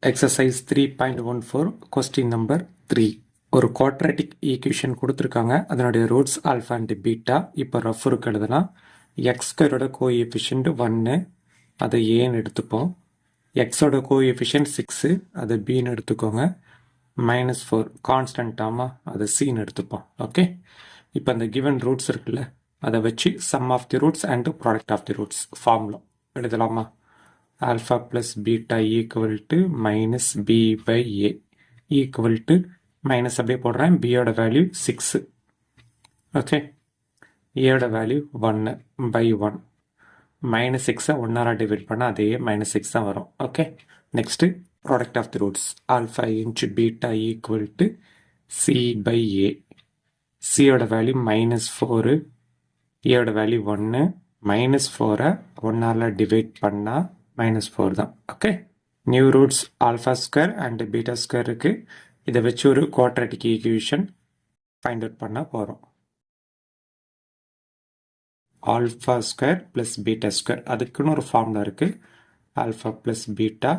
Exercise 3.14 question number 3. ஒரு quadratic equation கொடுத்துருக்காங்க. அதனுடைய ரூட்ஸ் ஆல்ஃபா அண்ட் பீட்டா. இப்போ ரஃபருக்கு எழுதலாம். எக்ஸ் ஸ்கொயரோட கோஎஃபிஷியன்ட் 1, அதை ஏன்னு எடுத்துப்போம். எக்ஸோட கோஎஃபிஷியன்ட் 6, அதை பின்னு எடுத்துக்கோங்க. -4 கான்ஸ்டன்ட் ஆமா, அதை சின்னு எடுத்துப்போம். ஓகே, இப்போ அந்த கிவன் ரூட்ஸ் இருக்குல்ல, அதை வச்சு sum of the roots and product of the roots formula எழுதலாமா? alpha plus beta equal to minus b by a equal to minus அப்படியே போடுறேன். b ஓட வேல்யூ 6. ஓகே, a ஓட வேல்யூ 1 by 1. minus 6 1ஆல் divide பண்ணால் அதே minus 6 தான் வரும். Okay, next product of the roots alpha into beta equal to c by a. c ஓட வேல்யூ -4, a ஓட வேல்யூ 1. -4 1ஆல் டிவைட் பண்ணால் -4 தான். Okay, new roots alpha square and beta square இருக்கு. இதை வச்சு ஒரு குவாட்ராட்டிக் ஈக்குவேஷன் ஃபைண்ட் அவுட் பண்ண போகிறோம். Alpha square plus beta square, அதுக்குன்னு ஒரு ஃபார்முலா இருக்கு. Alpha plus beta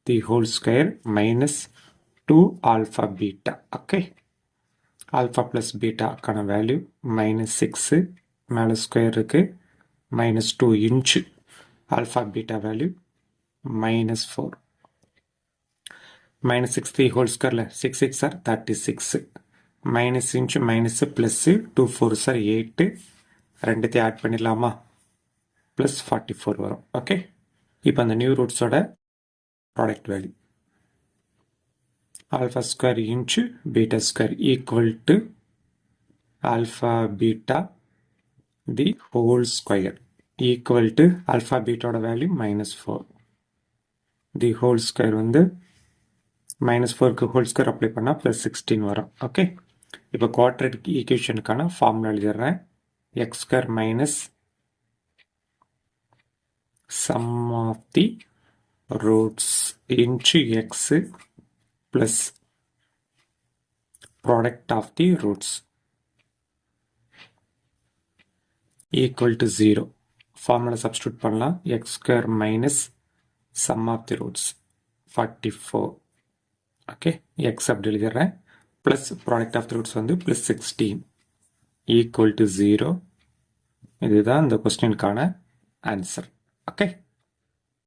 the whole square -2 alpha beta. Okay, alpha plus பீட்டாக்கான வேல்யூ -6, மேலே ஸ்கொயர் இருக்கு, -2 into alpha beta value -4. -6 the whole square 6 6 are 36. minus into minus plus 2 4 are 8. ரெண்டுத்தை add பண்ணிடலாமா? Plus 44 வரும். Okay, இப்போ அந்த நியூ ரூட்ஸோட product value alpha square into beta square equal to alpha beta the whole square equal to alpha பீட்டோட value -4. The whole square வந்து -4க்கு whole square apply பண்ணால் +16 வரும். ஓகே, இப்போ குவாட்ராட்டிக் ஈக்குவேஷனுக்கான ஃபார்முலா எழுதிடுறேன். X square minus sum of the roots into x plus product of the roots equal to 0. Formula substitute பண்ணலாம். X square minus sum of the roots 44. Okay, x அப்படி எழுதிடுறேன். Plus product of the roots வந்து +16 equal to 0. இதுதான் இந்த கொஸ்டினுக்கான answer. Okay.